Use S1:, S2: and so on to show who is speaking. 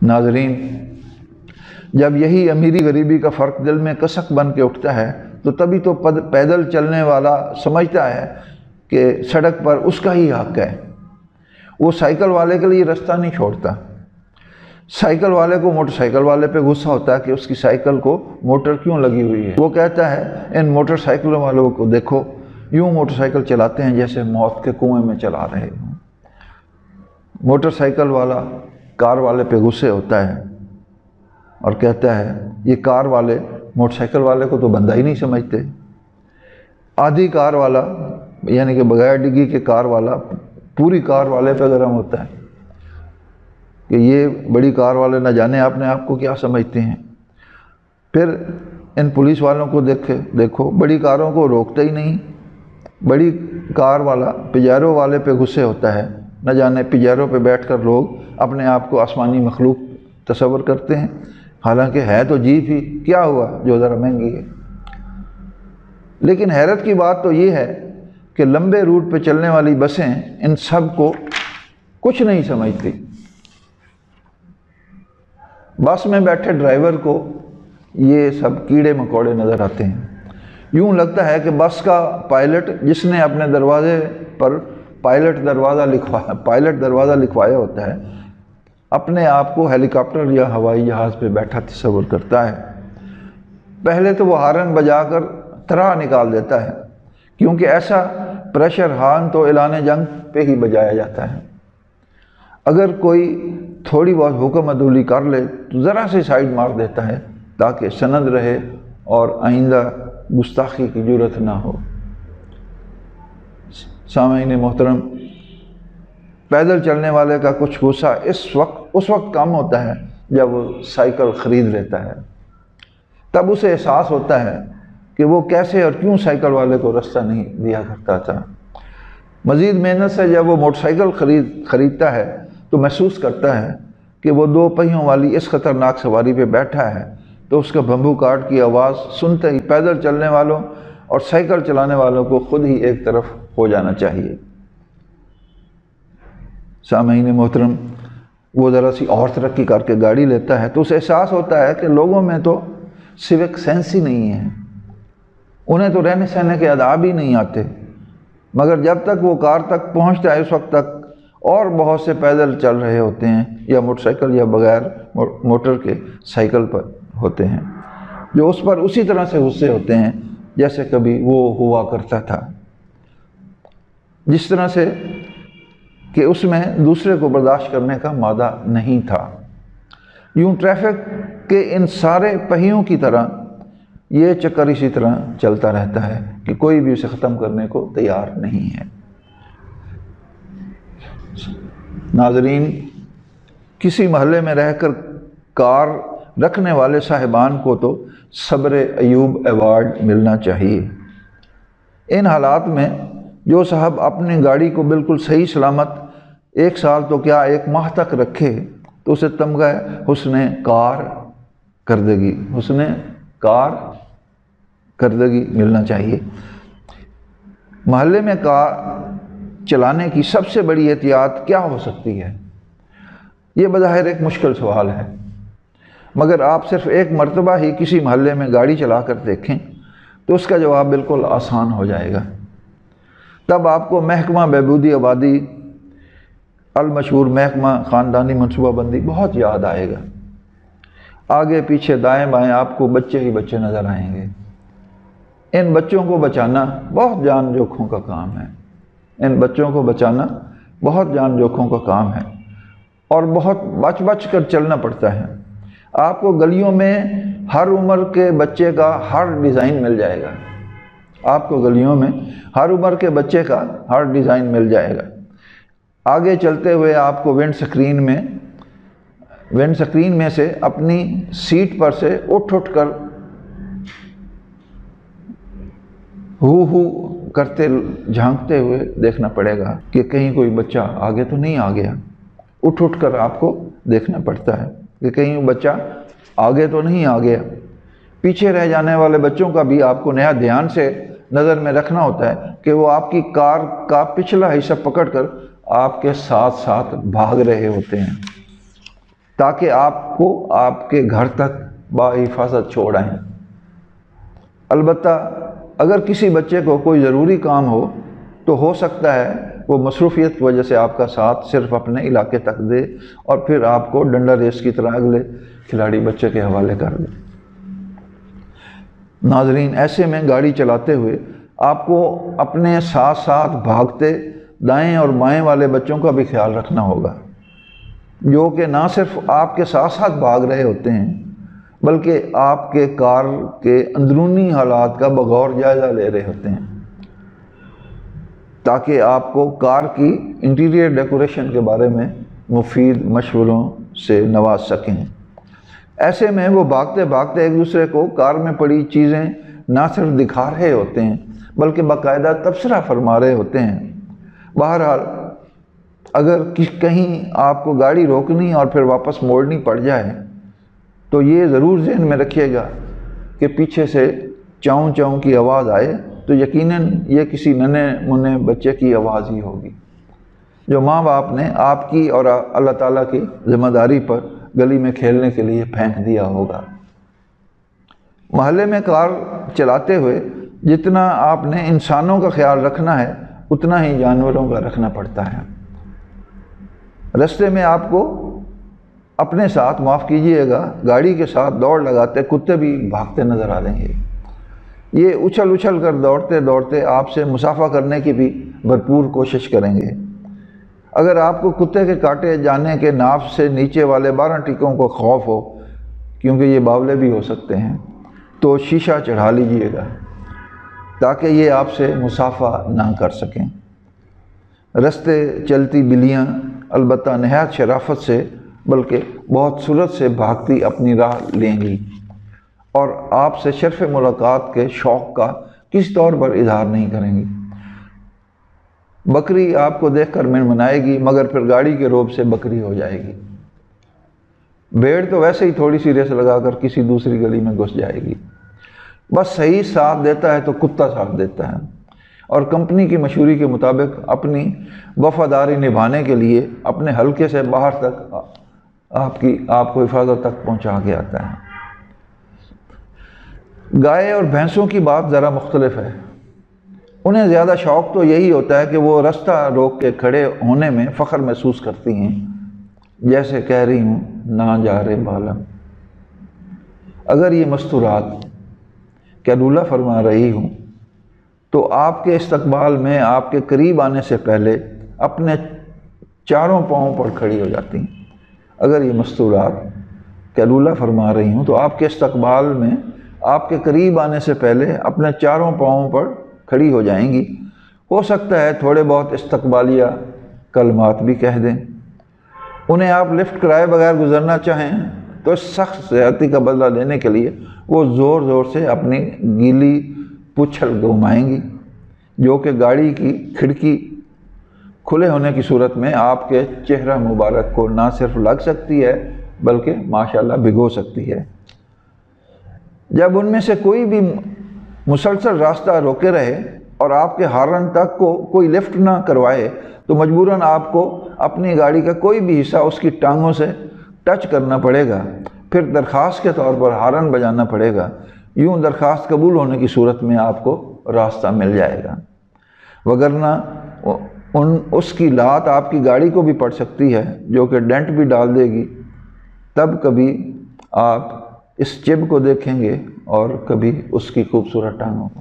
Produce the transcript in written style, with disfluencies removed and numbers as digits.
S1: ناظرین، جب یہی امیری غریبی کا فرق دل میں کسک بن کے اٹھتا ہے تو تبھی تو پیدل چلنے والا سمجھتا ہے کہ سڑک پر اس کا ہی حق ہے۔ وہ سائیکل والے کے لیے رستہ نہیں چھوڑتا۔ سائیکل والے کو موٹر سائیکل والے پہ غصہ ہوتا ہے کہ اس کی سائیکل کو موٹر کیوں لگی ہوئی ہے۔ وہ کہتا ہے ان موٹر سائیکلوں والوں کو دیکھو، یوں موٹر سائیکل چلاتے ہیں جیسے موت کے کنویں میں چلا رہے ہوں۔ موٹر سائیکل والا کار والے پہ غصے ہوتا ہے اور کہتا ہے یہ کار والے موٹر سائیکل والے کو تو بندہ ہی نہیں سمجھتے۔ آدھی کار والا یعنی کہ بغیر ڈگی کے کار والا پوری کار والے پہ گرم ہوتا ہے کہ یہ بڑی کار والے نہ جانے اپنے آپ کو کیا سمجھتے ہیں۔ پھر ان پولیس والوں کو دیکھو، بڑی کاروں کو روکتا ہی نہیں۔ بڑی کار والا پجیرو والے پہ غصے ہوتا ہے، نہ جانے پجیرو پہ بیٹھ کر لوگ اپنے آپ کو آسمانی مخلوق تصور کرتے ہیں، حالانکہ ہے تو جیپ ہی، کیا ہوا جو ذرا مہنگی ہے۔ لیکن حیرت کی بات تو یہ ہے کہ لمبے روٹ پہ چلنے والی بسیں ان سب کو کچھ نہیں سمجھتی۔ بس میں بیٹھے ڈرائیور کو یہ سب کیڑے مکوڑے نظر آتے ہیں۔ یوں لگتا ہے کہ بس کا پائلٹ جس نے اپنے دروازے پر پائلٹ دروازہ لکھوایا ہوتا ہے، اپنے آپ کو ہیلی کاپٹر یا ہوائی جہاز پہ بیٹھا تصور کرتا ہے۔ پہلے تو وہ ہارن بجا کر طرح نکال دیتا ہے، کیونکہ ایسا پریشر ہارن تو اعلان جنگ پہ ہی بجایا جاتا ہے۔ اگر کوئی تھوڑی بہت حکم عدولی کر لے تو ذرا سے سائیڈ مار دیتا ہے تاکہ سند رہے اور آئندہ گستاخی کی جرت نہ ہو۔ سامعین محترم، پیدل چلنے والے کا کچھ غصہ اس وقت کم ہوتا ہے جب وہ سائیکل خرید لیتا ہے۔ تب اسے احساس ہوتا ہے کہ وہ کیسے اور کیوں سائیکل والے کو رستہ نہیں دیا کرتا تھا۔ مزید محنت سے جب وہ موٹر سائیکل خریدتا ہے تو محسوس کرتا ہے کہ وہ دو پہیوں والی اس خطرناک سواری پہ بیٹھا ہے تو اس کا بمبو کارٹ کی آواز سنتے ہی پیدل چلنے والوں اور سائیکل چلانے والوں کو خود ہی ایک طرف ہو جانا چاہیے۔ سامعین محترم، وہ ذرا سی اور ترقی کر کے گاڑی لیتا ہے تو اسے احساس ہوتا ہے کہ لوگوں میں تو سیوک سینس ہی نہیں ہے، انہیں تو رہنے سہنے کے آداب ہی نہیں آتے۔ مگر جب تک وہ کار تک پہنچتا ہے اس وقت تک اور بہت سے پیدل چل رہے ہوتے ہیں یا موٹر سائیکل یا بغیر موٹر کے سائیکل پر ہوتے ہیں، جو اس پر اسی طرح سے غصے ہوتے ہیں جیسے کبھی وہ ہوا کرتا تھا، جس طرح سے کہ اس میں دوسرے کو برداشت کرنے کا مادہ نہیں تھا۔ یوں ٹریفک کے ان سارے پہیوں کی طرح یہ چکر اسی طرح چلتا رہتا ہے کہ کوئی بھی اسے ختم کرنے کو تیار نہیں ہے۔ ناظرین، کسی محلے میں رہ کر کار رکھنے والے صاحبان کو تو صبر ایوب ایوارڈ ملنا چاہیے۔ ان حالات میں جو صاحب اپنی گاڑی کو بالکل صحیح سلامت 1 سال تو کیا 1 ماہ تک رکھے تو اسے تمغہ حسن کارکردگی ملنا چاہیے۔ محلے میں کار چلانے کی سب سے بڑی احتیاط کیا ہو سکتی ہے؟ یہ بظاہر ایک مشکل سوال ہے، مگر آپ صرف 1 مرتبہ ہی کسی محلے میں گاڑی چلا کر دیکھیں تو اس کا جواب بالکل آسان ہو جائے گا۔ تب آپ کو محکمہ بہبودی آبادی، المشہور محکمہ خاندانی منصوبہ بندی بہت یاد آئے گا۔ آگے پیچھے دائیں بائیں آپ کو بچے ہی بچے نظر آئیں گے۔ ان بچوں کو بچانا بہت جان جوکھوں کا کام ہے۔ اور بہت بچ کر چلنا پڑتا ہے۔ آپ کو گلیوں میں ہر عمر کے بچے کا ہر ڈیزائن مل جائے گا۔ آگے چلتے ہوئے آپ کو ونڈ سکرین میں سے اپنی سیٹ پر سے اٹھ کر ہو کرتے جھانکتے ہوئے دیکھنا پڑے گا کہ کہیں کوئی بچہ آگے تو نہیں آ گیا۔ اٹھ کر آپ کو دیکھنا پڑتا ہے کہ کہیں بچہ آگے تو نہیں آ گیا۔ پیچھے رہ جانے والے بچوں کا بھی آپ کو نہایت دھیان سے نظر میں رکھنا ہوتا ہے کہ وہ آپ کی کار کا پچھلا حصہ پکڑ کر آپ کے ساتھ بھاگ رہے ہوتے ہیں۔ تاکہ آپ کو آپ کے گھر تک بحفاظت چھوڑ آئیں۔ البتہ اگر کسی بچے کو کوئی ضروری کام ہو تو سکتا ہے وہ مصروفیت کی وجہ سے آپ کا ساتھ صرف اپنے علاقے تک دے اور پھر آپ کو ڈنڈا ریس کی طرح اگلے کھلاڑی بچے کے حوالے کر دے۔ ناظرین، ایسے میں گاڑی چلاتے ہوئے آپ کو اپنے ساتھ ساتھ بھاگتے دائیں اور بائیں والے بچوں کا بھی خیال رکھنا ہوگا، جو کہ نہ صرف آپ کے ساتھ ساتھ بھاگ رہے ہوتے ہیں بلکہ آپ کے کار کے اندرونی حالات کا بغور جائزہ لے رہے ہوتے ہیں، تاکہ آپ کو کار کی انٹیریئر ڈیکوریشن کے بارے میں مفید مشوروں سے نواز سکیں۔ ایسے میں وہ بھاگتے بھاگتے ایک دوسرے کو کار میں پڑی چیزیں نہ صرف دکھا رہے ہوتے ہیں بلکہ باقاعدہ تبصرہ فرما رہے ہوتے ہیں۔ بہرحال اگر کہیں آپ کو گاڑی روکنی اور پھر واپس موڑنی پڑ جائے تو یہ ضرور ذہن میں رکھیے گا کہ پیچھے سے چاؤں چاؤں کی آواز آئے تو یقیناً یہ کسی ننھے منھے بچے کی آواز ہی ہوگی جو ماں باپ نے آپ کی اور اللہ تعالیٰ کی ذمہ داری پر گلی میں کھیلنے کے لیے پھینک دیا ہوگا۔ محلے میں کار چلاتے ہوئے جتنا آپ نے انسانوں کا خیال رکھنا ہے اتنا ہی جانوروں کا رکھنا پڑتا ہے۔ رستے میں آپ کو اپنے ساتھ، معاف کیجئے گا، گاڑی کے ساتھ دوڑ لگاتے کتے بھی بھاگتے نظر آ رہیں گے۔ یہ اچھل اچھل کر دوڑتے دوڑتے آپ سے مصافحہ کرنے کی بھی بھرپور کوشش کریں گے۔ اگر آپ کو کتے کے کاٹے جانے کے ناف سے نیچے والے 12 ٹیکوں کو خوف ہو، کیونکہ یہ باولے بھی ہو سکتے ہیں، تو شیشہ چڑھا لیجئے گا تاکہ یہ آپ سے مصافحہ نہ کر سکیں۔ رستے چلتی بلیاں البتہ نہایت شرافت سے بلکہ بہت سرعت سے بھاگتی اپنی راہ لیں گی اور آپ سے شرف ملاقات کے شوق کا کس طور پر اظہار نہیں کریں گی۔ بکری آپ کو دیکھ کر منمنائے گی مگر پھر گاڑی کے روب سے بکری ہو جائے گی۔ بھیڑ تو ویسے ہی تھوڑی سی ریس لگا کر کسی دوسری گلی میں گھس جائے گی۔ بس صحیح ساتھ دیتا ہے تو کتا ساتھ دیتا ہے، اور کمپنی کی مشہوری کے مطابق اپنی وفاداری نبھانے کے لیے اپنے حلقے سے باہر تک آپ کو حفاظت تک پہنچا کے آتا ہے۔ گائے اور بھینسوں کی بات ذرا مختلف ہے۔ انہیں زیادہ شوق تو یہی ہوتا ہے کہ وہ رستہ روک کے کھڑے ہونے میں فخر محسوس کرتی ہیں، جیسے کہہ رہی ہوں نہ جا رے بالم۔ اگر یہ مستورات کیلولہ فرما رہی ہوں تو آپ کے استقبال میں آپ کے قریب آنے سے پہلے اپنے چاروں پاؤں پر کھڑی ہو جاتی ہیں۔ اگر یہ مستورات کیلولہ فرما رہی ہوں تو آپ کے استقبال میں آپ کے قریب آنے سے پہلے اپنے چاروں پاؤں پر کھڑی ہو جائیں گی۔ ہو سکتا ہے تھوڑے بہت استقبالیہ کلمات بھی کہہ دیں۔ انہیں آپ لفٹ کرائے بغیر گزرنا چاہیں تو اس سخت زیادتی کا بدلہ لینے کے لیے وہ زور زور سے اپنی گیلی پچھل گھمائیں گی، جو کہ گاڑی کی کھڑکی کھلے ہونے کی صورت میں آپ کے چہرہ مبارک کو نہ صرف لگ سکتی ہے بلکہ ماشاءاللہ بھگو سکتی ہے۔ جب ان میں سے کوئی بھی مسلسل راستہ روکے رہے اور آپ کے ہارن تک کو کوئی لفٹ نہ کروائے تو مجبوراً آپ کو اپنی گاڑی کا کوئی بھی حصہ اس کی ٹانگوں سے ٹچ کرنا پڑے گا، پھر درخواست کے طور پر ہارن بجانا پڑے گا۔ یوں درخواست قبول ہونے کی صورت میں آپ کو راستہ مل جائے گا، وگرنہ اس کی لات آپ کی گاڑی کو بھی پڑ سکتی ہے، جو کہ ڈینٹ بھی ڈال دے گی۔ تب کبھی آپ اس چب کو دیکھیں گے اور کبھی اس کی خوبصورت ٹانگوں کو۔